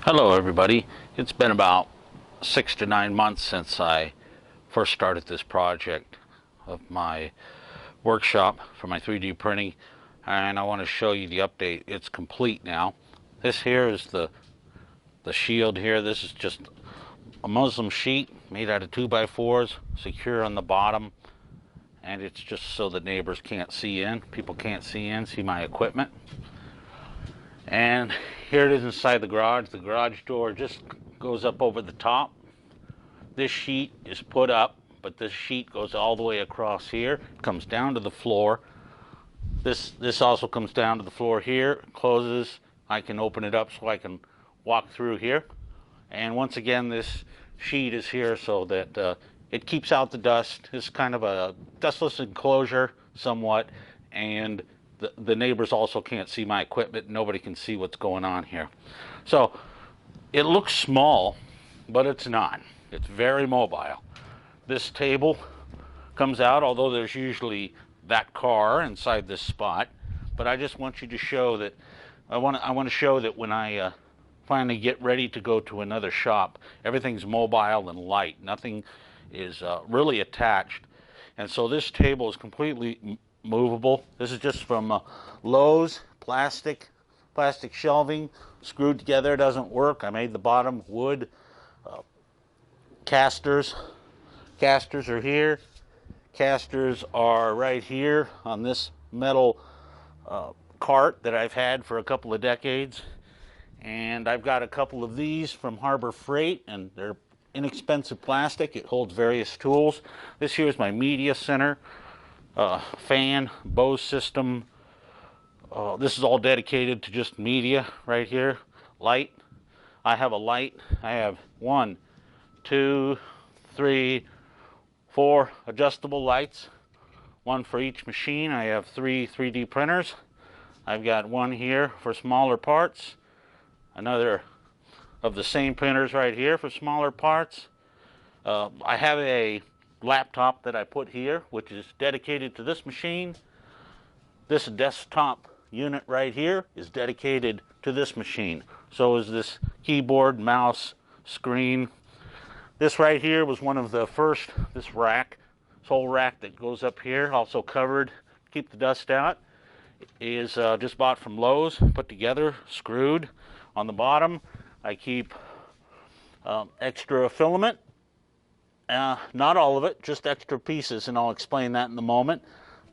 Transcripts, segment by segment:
Hello everybody. It's been about 6 to 9 months since I first started this project of my workshop for my 3D printing, and I want to show you the update. It's complete now. This here is the shield here. This is just a Muslim sheet made out of 2x4s, secure on the bottom, and it's just so the neighbors can't see in, people can't see my equipment. And here it is inside the garage. The garage door just goes up over the top. This sheet is put up, but this sheet goes all the way across here, comes down to the floor. This also comes down to the floor here, closes. I can open it up so I can walk through here. And once again, this sheet is here so that it keeps out the dust. It's kind of a dustless enclosure somewhat, and the neighbors also can't see my equipment. Nobody can see what's going on here. So it looks small, but it's not. It's very mobile. This table comes out, although there's usually that car inside this spot. But I just want you to show that I want to show that when I finally get ready to go to another shop, everything's mobile and light. Nothing is really attached. And so this table is completely movable. This is just from Lowe's, plastic shelving, screwed together. It doesn't work. I made the bottom wood. Casters are here. Casters are right here on this metal cart that I've had for a couple of decades. And I've got a couple of these from Harbor Freight, and they're inexpensive plastic. It holds various tools. This here is my media center. Fan, Bose system. This is all dedicated to just media right here. Light. I have a light. I have 1, 2, 3, 4 adjustable lights. One for each machine. I have 3 3D printers. I've got one here for smaller parts. Another of the same printers right here for smaller parts. I have a laptop that I put here, which is dedicated to this machine. This desktop unit right here is dedicated to this machine. So is this keyboard, mouse, screen. This right here was one of the first, this rack, this whole rack that goes up here, also covered to keep the dust out, is just bought from Lowe's, put together, screwed. On the bottom, I keep extra filament. Not all of it, just extra pieces, and I'll explain that in a moment.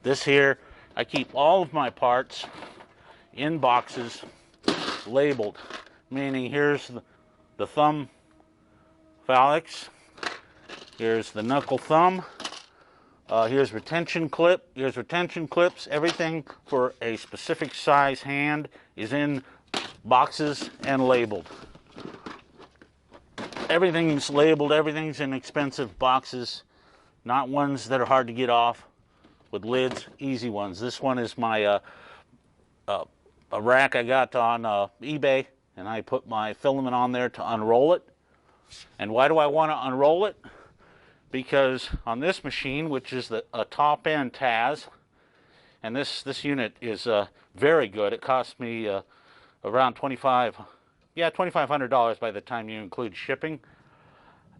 This here, I keep all of my parts in boxes labeled, meaning here's the thumb phalanx, here's the knuckle thumb, here's retention clip, here's retention clips. Everything for a specific size hand is in boxes and labeled. Everything's labeled, everything's in expensive boxes, not ones that are hard to get off with lids, easy ones. This one is my a rack I got on eBay, and I put my filament on there to unroll it. And why do I want to unroll it? Because on this machine, which is a top end Taz, and this unit is very good. It cost me around $2,500 by the time you include shipping.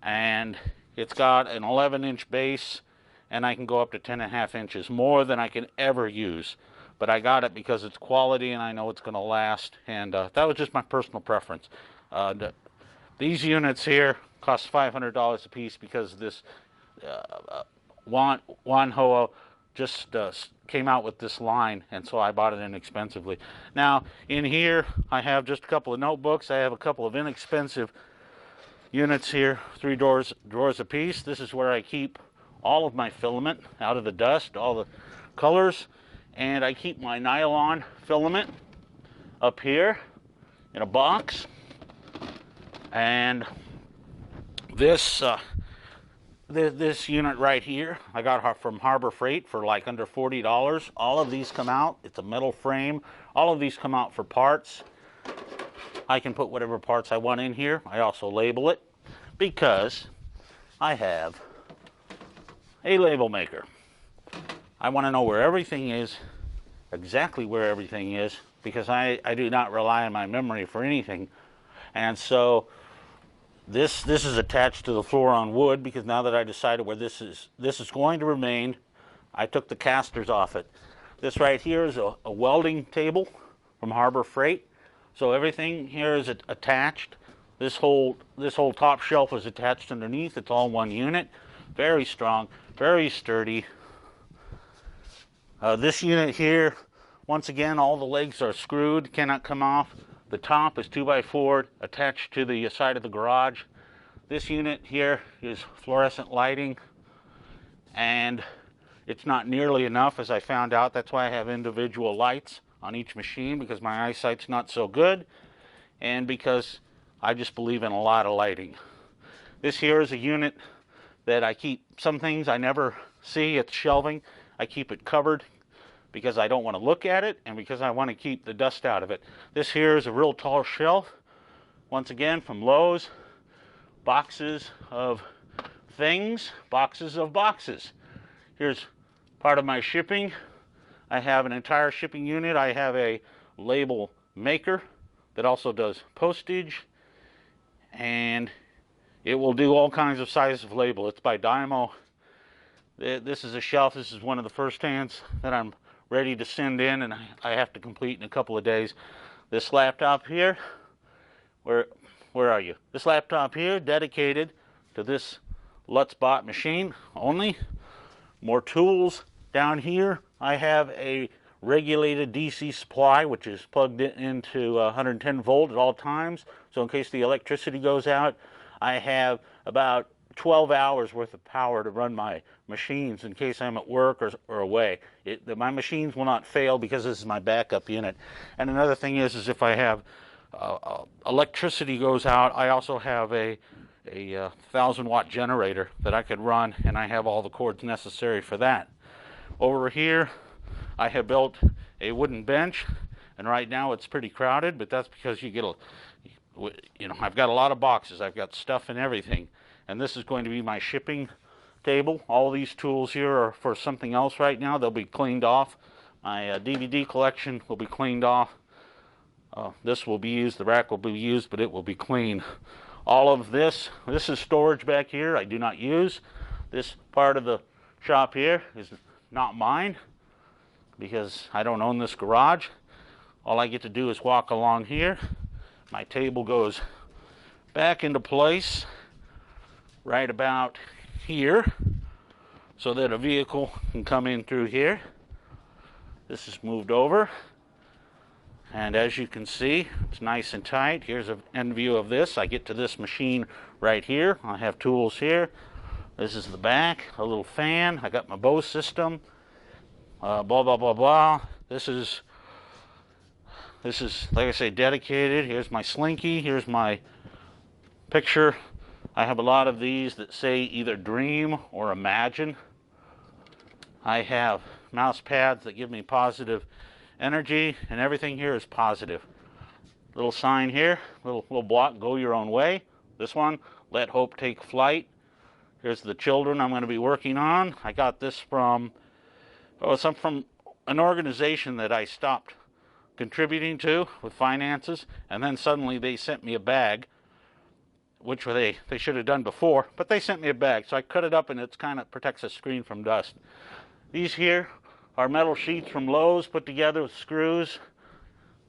And it's got an 11-inch base, and I can go up to 10.5 inches, more than I can ever use. But I got it because it's quality and I know it's going to last, and that was just my personal preference. These units here cost $500 a piece because this Wanhua just came out with this line, and so I bought it inexpensively. Now, in here, I have just a couple of notebooks. I have a couple of inexpensive units here, 3 drawers a piece. This is where I keep all of my filament out of the dust, all the colors, and I keep my nylon filament up here in a box. And this unit right here, I got from Harbor Freight for like under $40. All of these come out. It's a metal frame. All of these come out for parts. I can put whatever parts I want in here. I also label it because I have a label maker. I want to know where everything is, exactly where everything is, because I do not rely on my memory for anything. And so this is attached to the floor on wood, because now that I decided where this is going to remain, I took the casters off it. This right here is a welding table from Harbor Freight. So everything here is attached. This whole top shelf is attached underneath. It's all one unit. Very strong, very sturdy. This unit here, once again, all the legs are screwed, cannot come off. The top is 2x4 attached to the side of the garage. This unit here is fluorescent lighting, and it's not nearly enough, as I found out. That's why I have individual lights on each machine, because my eyesight's not so good, and because I just believe in a lot of lighting. This here is a unit that I keep some things I never see. It's shelving. I keep it covered because I don't want to look at it, and because I want to keep the dust out of it. This here is a real tall shelf, once again from Lowe's. Boxes of things, boxes of boxes. Here's part of my shipping. I have an entire shipping unit. I have a label maker that also does postage, and it will do all kinds of sizes of label. It's by Dymo. This is a shelf. This is one of the first hands that I'm ready to send in, and I have to complete in a couple of days. This laptop here, where are you? This laptop here, dedicated to this Lutzbot machine only. More tools down here. I have a regulated DC supply, which is plugged into 110 volt at all times. So in case the electricity goes out, I have about 12 hours worth of power to run my machines in case I'm at work or away. My machines will not fail because this is my backup unit. And another thing is if I have electricity goes out, I also have a 1,000-watt generator that I could run, and I have all the cords necessary for that. Over here, I have built a wooden bench, and right now it's pretty crowded, but that's because I've got a lot of boxes. I've got stuff and everything, and this is going to be my shipping table. All these tools here are for something else right now. They'll be cleaned off. My DVD collection will be cleaned off. This will be used, the rack will be used, but it will be clean. All of this is storage back here I do not use. This part of the shop here is not mine because I don't own this garage. All I get to do is walk along here. My table goes back into place right about here so that a vehicle can come in through here. This is moved over, and as you can see, it's nice and tight. Here's an end view of this. I get to this machine right here. I have tools here. This is the back, a little fan. I got my Bose system. Blah blah blah blah. This is like I say, dedicated. Here's my Slinky. Here's my picture. I have a lot of these that say either dream or imagine. I have mouse pads that give me positive energy, and everything here is positive. Little sign here, little block, go your own way. This one, let hope take flight. Here's the children I'm going to be working on. I got this from an organization that I stopped contributing to with finances, and then suddenly they sent me a bag, which they should have done before, but they sent me a bag, so I cut it up, and it kind of protects the screen from dust. These here are metal sheets from Lowe's put together with screws.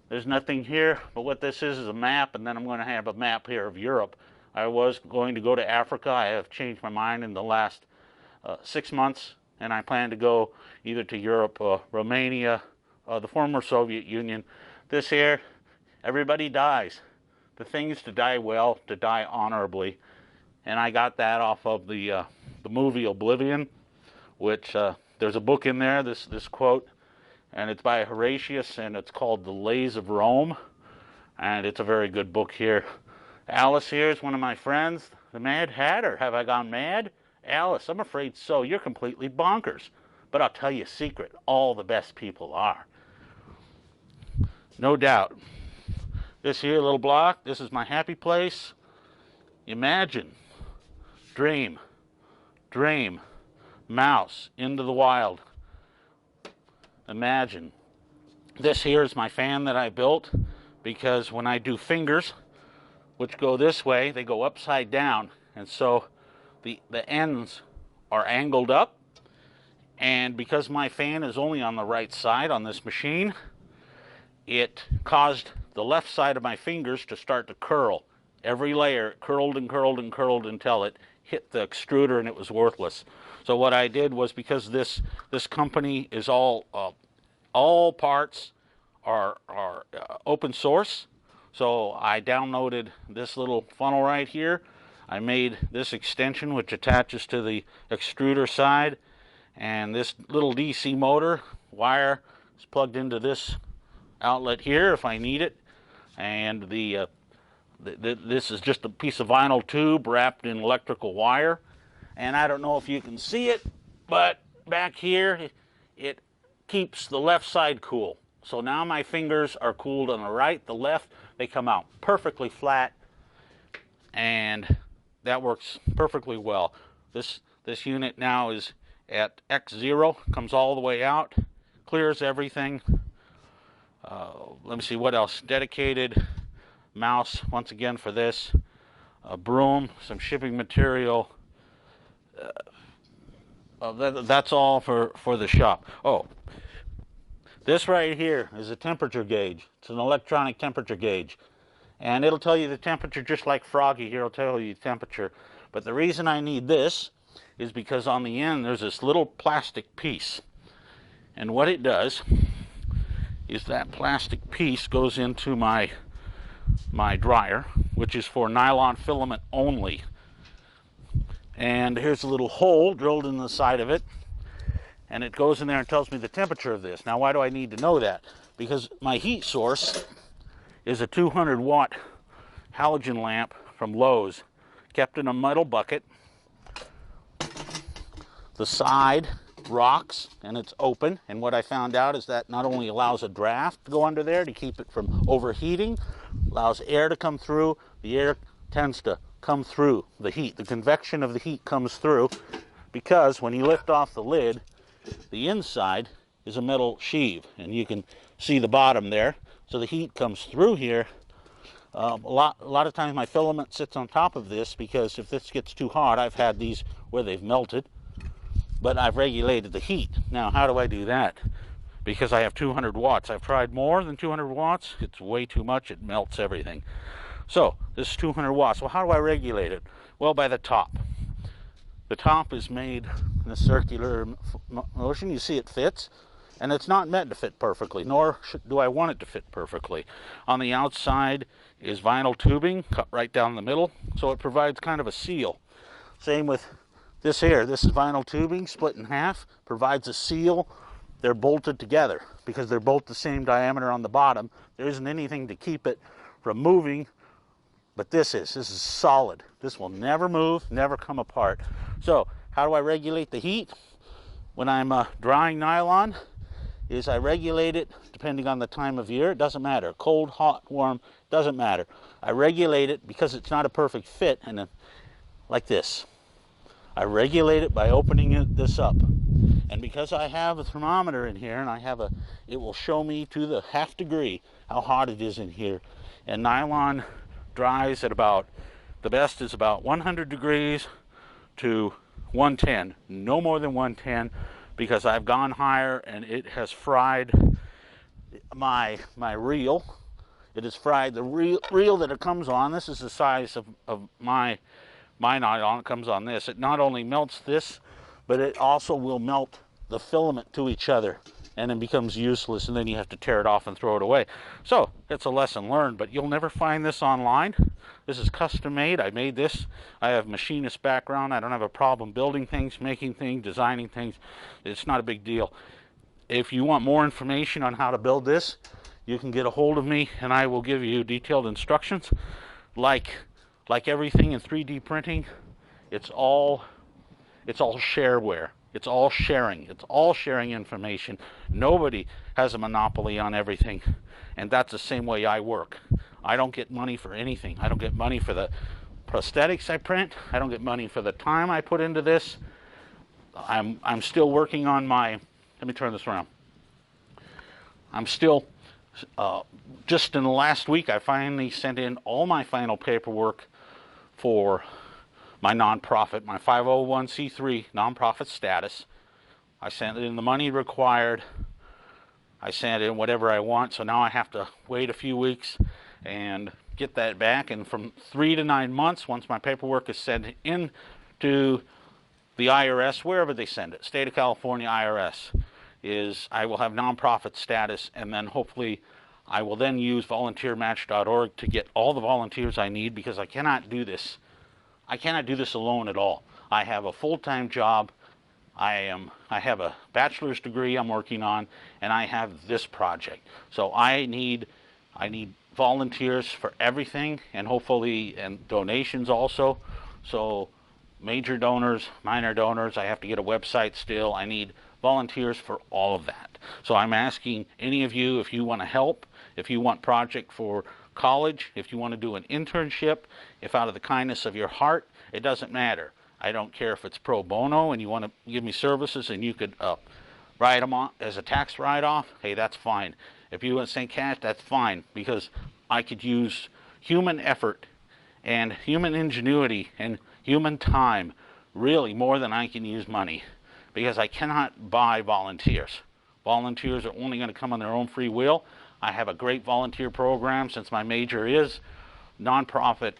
There's nothing here, but what this is a map, and then I'm going to have a map here of Europe. I was going to go to Africa. I have changed my mind in the last 6 months, and I plan to go either to Europe, Romania, the former Soviet Union. This here, everybody dies. The thing is to die well, to die honorably, and I got that off of the movie Oblivion, which there's a book in there, this quote, and it's by Horatius, and it's called The Lays of Rome, and it's a very good book here. Alice here is one of my friends, the Mad Hatter. Have I gone mad? Alice, I'm afraid so. You're completely bonkers. But I'll tell you a secret. All the best people are. No doubt. This here little block, this is my happy place. Imagine. Dream. Dream. Mouse. Into the wild. Imagine. This here is my fan that I built because when I do fingers, which go this way, they go upside down. And so the ends are angled up. And because my fan is only on the right side on this machine, it caused the left side of my fingers to start to curl. Every layer curled and curled and curled until it hit the extruder and it was worthless. So what I did was, because this company is all parts are open source, so I downloaded this little funnel right here. I made this extension which attaches to the extruder side, and this little DC motor wire is plugged into this outlet here if I need it. And this is just a piece of vinyl tube wrapped in electrical wire. And I don't know if you can see it, but back here it keeps the left side cool. So now my fingers are cooled on the right, the left, they come out perfectly flat, and that works perfectly well. This unit now is at X0, comes all the way out, clears everything. Let me see what else. Dedicated mouse once again for this, a broom, some shipping material. That's all for the shop. Oh, this right here is a temperature gauge. It's an electronic temperature gauge, and it'll tell you the temperature just like Froggy here will tell you the temperature. But the reason I need this is because on the end there's this little plastic piece, and what it does is that plastic piece goes into my dryer, which is for nylon filament only. And here's a little hole drilled in the side of it, and it goes in there and tells me the temperature of this. Now, why do I need to know that? Because my heat source is a 200 watt halogen lamp from Lowe's, kept in a metal bucket. The side rocks and it's open, and what I found out is that not only allows a draft to go under there to keep it from overheating, allows air to come through. The air tends to come through the heat. The convection of the heat comes through, because when you lift off the lid, the inside is a metal sheave, and you can see the bottom there. So the heat comes through here. A lot of times my filament sits on top of this, because if this gets too hot, I've had these where they've melted, but I've regulated the heat. Now, how do I do that? Because I have 200 watts. I've tried more than 200 watts. It's way too much. It melts everything. So this is 200 watts. Well, how do I regulate it? Well, by the top. The top is made in a circular motion. You see it fits, and it's not meant to fit perfectly, nor do I want it to fit perfectly. On the outside is vinyl tubing cut right down the middle, so it provides kind of a seal. Same with this here. This is vinyl tubing split in half, provides a seal. They're bolted together because they're both the same diameter on the bottom. There isn't anything to keep it from moving, but this is solid. This will never move, never come apart. So how do I regulate the heat? When I'm drying nylon, is I regulate it depending on the time of year. It doesn't matter. Cold, hot, warm, doesn't matter. I regulate it because it's not a perfect fit, and like this. I regulate it by opening this up. And because I have a thermometer in here, and it will show me to the half degree how hot it is in here. And nylon dries at the best is about 100 degrees to 110, no more than 110, because I've gone higher and it has fried my reel. It has fried the reel that it comes on. This is the size of my nylon. It comes on this. It not only melts this, but it also will melt the filament to each other, and it becomes useless, and then you have to tear it off and throw it away. So it's a lesson learned, but you'll never find this online. This is custom made. I made this. I have machinist background. I don't have a problem building things, making things, designing things. It's not a big deal. If you want more information on how to build this, you can get a hold of me, and I will give you detailed instructions. Like everything in 3D printing, it's all shareware. It's all sharing. It's all sharing information. Nobody has a monopoly on everything, and that's the same way I work. I don't get money for anything. I don't get money for the prosthetics I print. I don't get money for the time I put into this. I'm still working on my. Let me turn this around. I'm still Just in the last week, I finally sent in all my final paperwork for my nonprofit, my 501c3 nonprofit status. I sent in the money required. I sent in whatever I want, so now I have to wait a few weeks and get that back. And from 3 to 9 months, once my paperwork is sent in to the IRS, wherever they send it, State of California IRS, I will have nonprofit status, and then hopefully I will then use volunteermatch.org to get all the volunteers I need, because I cannot do this. I cannot do this alone at all. I have a full-time job. I have a bachelor's degree I'm working on, and I have this project. So I need volunteers for everything, and hopefully, and donations also. So major donors, minor donors, I have to get a website still. I need volunteers for all of that. So I'm asking any of you, if you want to help, if you want project for college, if you want to do an internship, if out of the kindness of your heart, it doesn't matter. I don't care if it's pro bono and you want to give me services and you could write them on as a tax write-off, hey, that's fine. If you want to send cash, that's fine, because I could use human effort and human ingenuity and human time really more than I can use money, because I cannot buy volunteers. Volunteers are only going to come on their own free will. I have a great volunteer program, since my major is nonprofit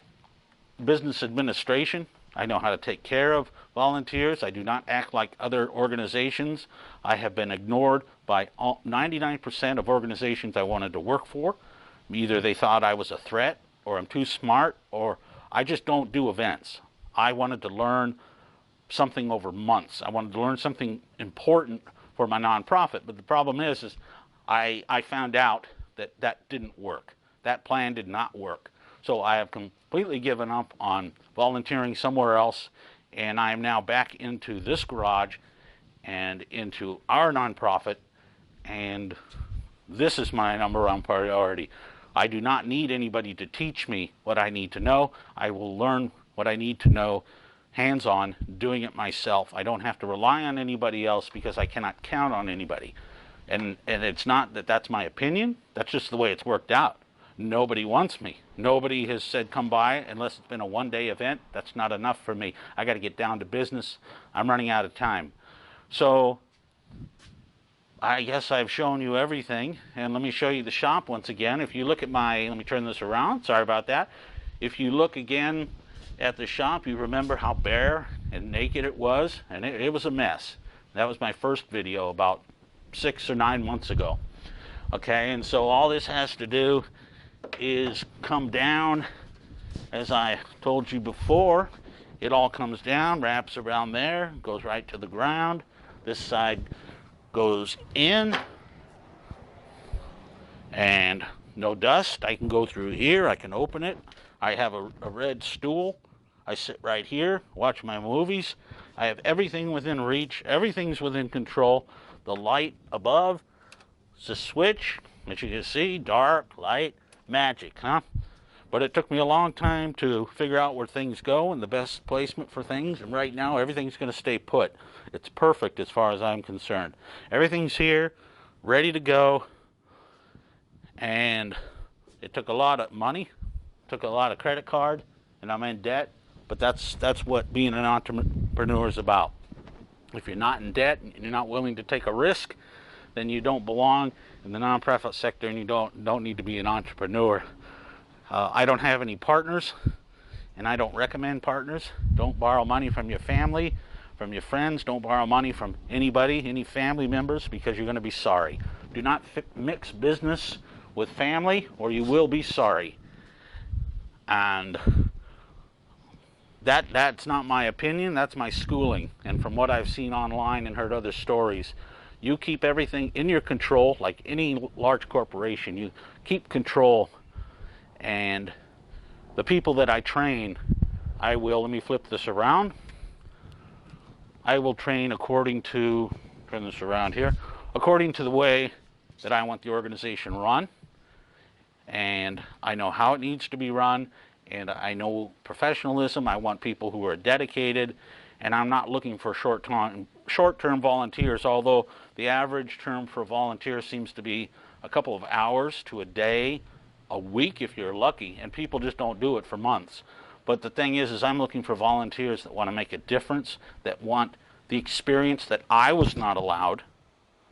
business administration. I know how to take care of volunteers. I do not act like other organizations. I have been ignored by 99% of organizations I wanted to work for. Either they thought I was a threat, or I'm too smart, or I just don't do events. I wanted to learn something over months. I wanted to learn something important for my nonprofit. But the problem is I found out that didn't work. That plan did not work. So I have completely given up on volunteering somewhere else, and I am now back into this garage and into our nonprofit, and this is my number one priority. I do not need anybody to teach me what I need to know. I will learn what I need to know hands-on, doing it myself. I don't have to rely on anybody else, because I cannot count on anybody. And it's not that that's my opinion. That's just the way it's worked out. Nobody wants me. Nobody has said come by unless it's been a one-day event. That's not enough for me. I got to get down to business. I'm running out of time. So I guess I've shown you everything, and let me show you the shop once again. If you look at let me turn this around. Sorry about that. If you look again at the shop, you remember how bare and naked it was, and it was a mess. That was my first video about 6 or 9 months ago. Okay, and so all this has to do is come down. As I told you before, it all comes down, wraps around there, goes right to the ground. This side goes in, and no dust. I can go through here, I can open it. I have a red stool. I sit right here, watch my movies. I have everything within reach. Everything's within control. The light above is a switch, as you can see, dark, light, magic, huh? But it took me a long time to figure out where things go and the best placement for things, and right now everything's going to stay put. It's perfect as far as I'm concerned. Everything's here, ready to go, and it took a lot of money, took a lot of credit card, and I'm in debt, but that's what being an entrepreneur is about. If you're not in debt and you're not willing to take a risk, then you don't belong in the nonprofit sector, and you don't need to be an entrepreneur. I don't have any partners, and I don't recommend partners. Don't borrow money from your family, from your friends. Don't borrow money from anybody, any family members, because you're going to be sorry. Do not mix business with family, or you will be sorry. And that's not my opinion. That's my schooling, and from what I've seen online and heard other stories. You keep everything in your control, like any large corporation. You keep control, and the people that I train, let me flip this around. I will train according to, turn this around here, according to the way that I want the organization run. And I know how it needs to be run, and I know professionalism. I want people who are dedicated, and I'm not looking for short-term volunteers, although the average term for volunteer seems to be a couple of hours to a day, a week if you're lucky, and people just don't do it for months. But the thing is I'm looking for volunteers that want to make a difference, that want the experience that I was not allowed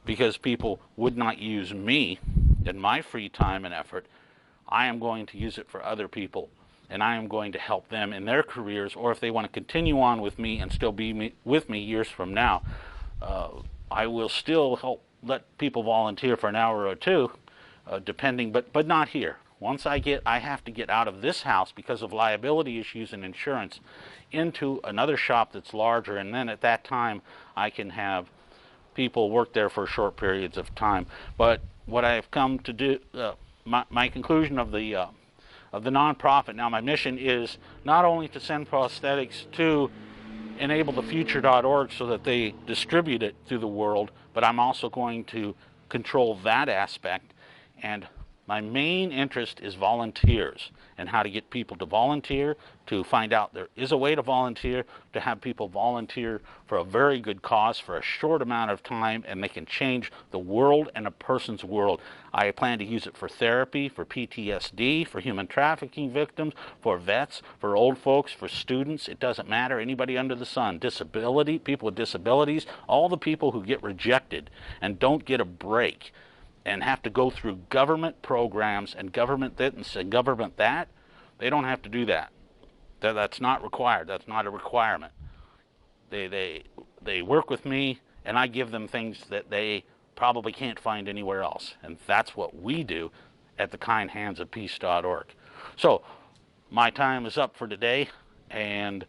because people would not use me in my free time and effort. I am going to use it for other people, and I am going to help them in their careers, or if they want to continue on with me and still be with me years from now, I will still help let people volunteer for an hour or two, depending, but not here. Once I have to get out of this house because of liability issues and insurance into another shop that's larger, and then at that time I can have people work there for short periods of time. But what I've come to do, my conclusion of the nonprofit now, my mission is not only to send prosthetics to enablethefuture.org so that they distribute it through the world, but I'm also going to control that aspect. And my main interest is volunteers and how to get people to volunteer, to find out there is a way to volunteer, to have people volunteer for a very good cause for a short amount of time, and they can change the world and a person's world. I plan to use it for therapy, for PTSD, for human trafficking victims, for vets, for old folks, for students. It doesn't matter. Anybody under the sun. Disability, people with disabilities, all the people who get rejected and don't get a break and have to go through government programs and government this and government that. They don't have to do that. That's not required. That's not a requirement. They work with me, and I give them things that they probably can't find anywhere else. And that's what we do at the kindhandsofpeace.org. So my time is up for today, and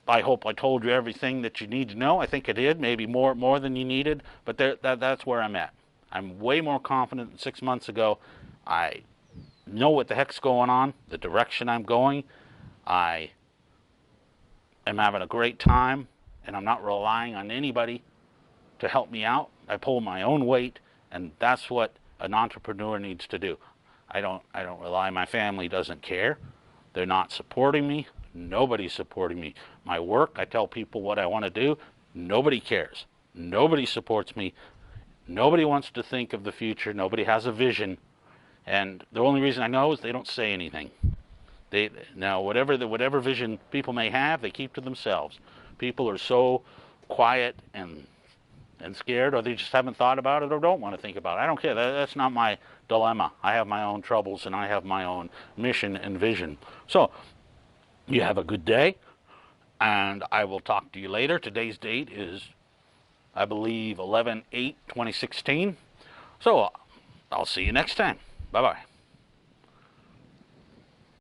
I hope I told you everything that you need to know. I think I did, maybe more than you needed, but that's where I'm at. I'm way more confident than 6 months ago. I know what the heck's going on, the direction I'm going. I am having a great time, and I'm not relying on anybody to help me out. I pull my own weight, and that's what an entrepreneur needs to do. I don't rely. My family doesn't care. They're not supporting me. Nobody's supporting me. My work, I tell people what I want to do. Nobody cares. Nobody supports me. Nobody wants to think of the future. Nobody has a vision. And the only reason I know is they don't say anything. Now, whatever vision people may have, they keep to themselves. People are so quiet and scared, or they just haven't thought about it or don't want to think about it. I don't care. That's not my dilemma. I have my own troubles, and I have my own mission and vision. So, you have a good day, and I will talk to you later. Today's date is, I believe, 11/8/2016. So I'll see you next time. Bye-bye.